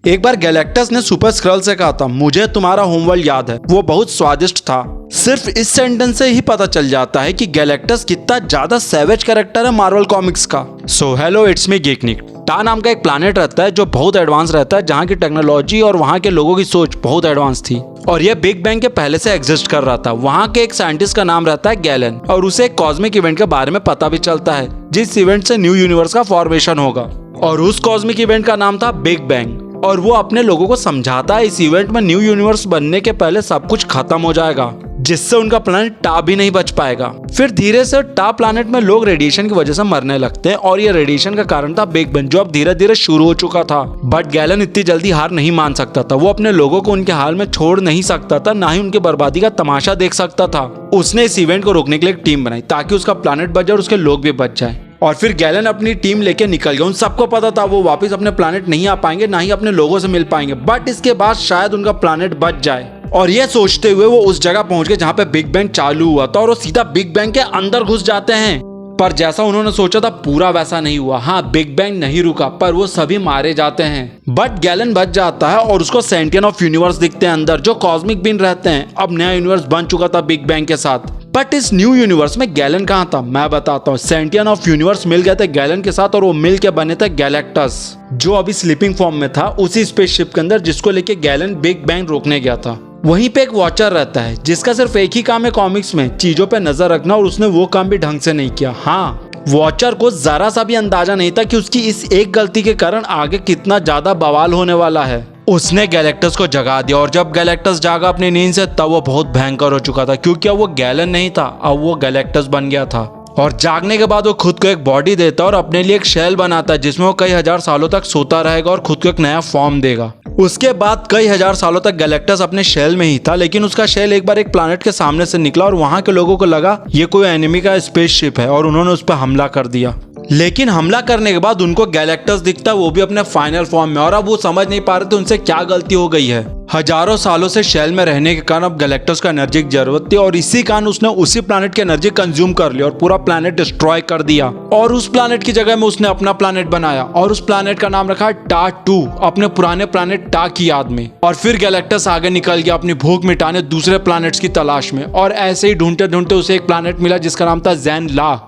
एक बार गैलेक्टस ने super school से कहा था, मुझे तुम्हारा होमवर्ल्ड याद है, वो बहुत स्वादिष्ट था। सिर्फ इस सेंटेंस से ही पता चल जाता है कि गैलेक्टस कितना ज्यादा सैवेज कैरेक्टर है मार्वल कॉमिक्स का। सो हेलो, इट्स मी गेकनिक। टा नाम का एक प्लैनेट रहता है जो बहुत एडवांस रहता है, जहाँ की टेक्नोलॉजी और वहाँ के लोगों की सोच बहुत एडवांस थी और यह बिग बैंग के पहले से एग्जिस्ट कर रहा था। वहाँ के एक साइंटिस्ट का नाम रहता है गैलन और उसे एक कॉस्मिक इवेंट के बारे में पता भी चलता है जिस इवेंट से न्यू यूनिवर्स का फॉर्मेशन होगा और उस कॉस्मिक इवेंट का नाम था बिग बैंग। और वो अपने लोगों को समझाता है इस इवेंट में न्यू यूनिवर्स बनने के पहले सब कुछ खत्म हो जाएगा जिससे उनका प्लैनेट टा भी नहीं बच पाएगा। फिर धीरे से टा प्लैनेट में लोग रेडिएशन की वजह से मरने लगते हैं और ये रेडिएशन का कारण था बिग बैंग जो अब धीरे धीरे शुरू हो चुका था। बट गैलन इतनी जल्दी हार नहीं मान सकता था। वो अपने लोगों को उनके हाल में छोड़ नहीं सकता था, ना ही उनकी बर्बादी का तमाशा देख सकता था। उसने इस इवेंट को रोकने के लिए एक टीम बनाई ताकि उसका प्लैनेट बच जाए और उसके लोग भी बच जाए। और फिर गैलन अपनी टीम लेके निकल गया। उन सबको पता था वो वापस अपने प्लैनेट नहीं आ पाएंगे, ना ही अपने लोगों से मिल पाएंगे, बट इसके बाद शायद उनका प्लैनेट बच जाए। और ये सोचते हुए वो उस जगह पहुंच गए जहाँ पे बिग बैंग चालू हुआ था और वो सीधा बिग बैंग के अंदर घुस जाते हैं। पर जैसा उन्होंने सोचा था पूरा वैसा नहीं हुआ। हाँ, बिग बैंग नहीं रुका पर वो सभी मारे जाते हैं। बट गैलन बच जाता है और उसको सेंटियन ऑफ यूनिवर्स दिखते हैं अंदर जो कॉस्मिक बीन रहते हैं। अब नया यूनिवर्स बन चुका था बिग बैंग के साथ। बट इस न्यू यूनिवर्स में गैलन कहाँ था मैं बताता हूँ। सेंटियन ऑफ यूनिवर्स मिल गए थे गैलन के साथ और वो मिल के बने थे गैलेक्टस जो अभी स्लीपिंग फॉर्म में था उसी स्पेसशिप के अंदर जिसको लेके गैलन बिग बैंग रोकने गया था। वहीं पे एक वॉचर रहता है जिसका सिर्फ एक ही काम है कॉमिक्स में, चीजों पे नजर रखना, और उसने वो काम भी ढंग से नहीं किया। हाँ, वॉचर को जरा सा भी अंदाजा नहीं था कि उसकी इस एक गलती के कारण आगे कितना ज्यादा बवाल होने वाला है। उसने गैलेक्टस को जगा दिया और जब गैलेक्टस जागा अपनी नींद से तब वो बहुत भयंकर हो चुका था क्योंकि अब वो गैलन नहीं था, अब वो गैलेक्टस बन गया था। और जागने के बाद वो खुद को एक बॉडी देता और अपने लिए एक शेल बनाता है जिसमें वो कई हजार सालों तक सोता रहेगा और खुद को एक नया फॉर्म देगा। उसके बाद कई हजार सालों तक गैलेक्टस अपने शेल में ही था, लेकिन उसका शेल एक बार एक प्लैनेट के सामने से निकला और वहां के लोगों को लगा ये कोई एनिमी का स्पेसशिप है और उन्होंने उस पर हमला कर दिया। लेकिन हमला करने के बाद उनको गैलेक्टस दिखता वो भी अपने फाइनल फॉर्म में और अब वो समझ नहीं पा रहे थे उनसे क्या गलती हो गई है। हजारों सालों से शेल में रहने के कारण अब गैलेक्टस को एनर्जी की जरूरत थी और इसी कारण उसने उसी प्लैनेट की एनर्जी कंज्यूम कर ली और पूरा प्लैनेट डिस्ट्रॉय कर दिया। और उस प्लैनेट की जगह में उसने अपना प्लैनेट बनाया और उस प्लैनेट का नाम रखा टा 2 अपने पुराने प्लैनेट टा की याद में। और फिर गैलेक्टस आगे निकल गया अपनी भूख मिटाने दूसरे प्लैनेट्स की तलाश में और ऐसे ही ढूंढते ढूंढते उसे एक प्लैनेट मिला जिसका नाम था ज़ैन ला,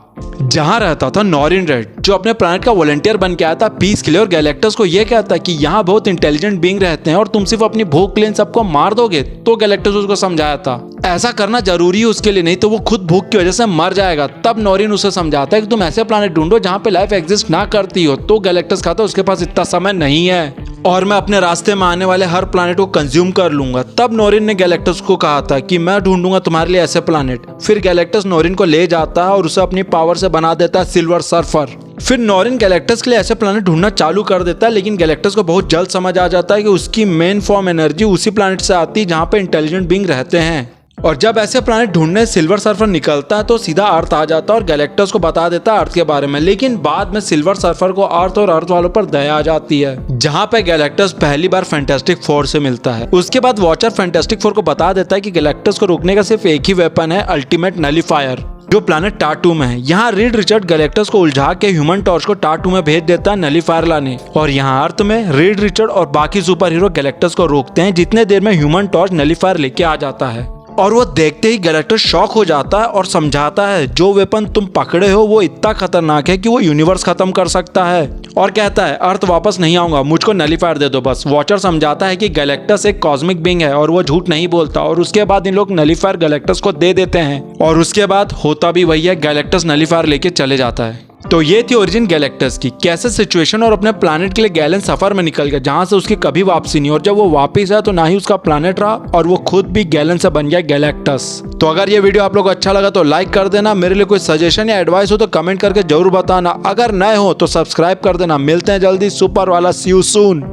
जहां रहता था नॉरिन रेड जो अपने प्लैनेट का वॉलंटियर बन के आया था पीस के लिए। और गैलेक्टस को यह कहता है कि यहाँ बहुत इंटेलिजेंट बीइंग रहते हैं और तुम सिर्फ अपनी भूख के लिए सबको मार दोगे। तो गैलेक्टस उसको समझाया था ऐसा करना जरूरी है उसके लिए, नहीं तो वो खुद भूख की वजह से मर जाएगा। तब नॉरिन उसे समझाता है कि तुम ऐसे प्लैनेट ढूंढो जहाँ पे लाइफ एग्जिस्ट ना करती हो। तो गैलेक्टस कहता है उसके पास इतना समय नहीं है और मैं अपने रास्ते में आने वाले हर प्लैनेट को कंज्यूम कर लूंगा। तब नॉरिन ने गैलेक्टस को कहा था कि मैं ढूंढूंगा तुम्हारे लिए ऐसे प्लैनेट। फिर गैलेक्टस नॉरिन को ले जाता है और उसे अपनी पावर से बना देता है सिल्वर सर्फर। फिर नॉरिन गैलेक्टस के लिए ऐसे प्लैनेट ढूंढना चालू कर देता है, लेकिन गैलेक्टस को बहुत जल्द समझ आ जाता है कि उसकी मेन फॉर्म एनर्जी उसी प्लैनेट से आती है जहाँ पे इंटेलिजेंट बीइंग रहते हैं। और जब ऐसे प्लैनेट ढूंढने सिल्वर सर्फर निकलता है तो सीधा अर्थ आ जाता है और गैलेक्टस को बता देता है अर्थ के बारे में। लेकिन बाद में सिल्वर सर्फर को अर्थ और अर्थ वालों पर दया आ जाती है, जहाँ पे गैलेक्टस पहली बार फैंटास्टिक फोर से मिलता है। उसके बाद वॉचर फैंटास्टिक फोर को बता देता है कि गैलेक्टस को रोकने का सिर्फ एक ही वेपन है, अल्टीमेट नलीफायर, जो प्लैनेट टा 2 में है। यहाँ रीड रिचर्ड गैलेक्टस को उलझा के ह्यूमन टॉर्च को टा 2 में भेज देता है नलीफायर लाने। और यहाँ अर्थ में रीड रिचर्ड और बाकी सुपर हीरो गैलेक्टस को रोकते हैं जितने देर में ह्यूमन टॉर्च नलीफायर लेके आ जाता है। और वो देखते ही गैलेक्टस शॉक हो जाता है और समझाता है जो वेपन तुम पकड़े हो वो इतना खतरनाक है कि वो यूनिवर्स खत्म कर सकता है। और कहता है अर्थ वापस नहीं आऊंगा, मुझको नलीफायर दे दो बस। वॉचर समझाता है कि गैलेक्टस एक कॉस्मिक बीइंग है और वो झूठ नहीं बोलता। और उसके बाद इन लोग नलीफायर गैलेक्टस को दे देते हैं और उसके बाद होता भी वही है, गैलेक्टस नलीफायर लेके चले जाता है। तो ये थी ओरिजिन गैलेक्टस की, कैसे सिचुएशन और अपने प्लैनेट के लिए गैलन सफर में निकल गया जहां से उसकी कभी वापसी नहीं। और जब वो वापस आया तो ना ही उसका प्लैनेट रहा और वो खुद भी गैलन से बन गया गैलेक्टस। तो अगर ये वीडियो आप लोग को अच्छा लगा तो लाइक कर देना। मेरे लिए कोई सजेशन या एडवाइस हो तो कमेंट करके जरूर बताना। अगर नए हो तो सब्सक्राइब कर देना। मिलते हैं जल्दी सुपर वाला, सी यू सून।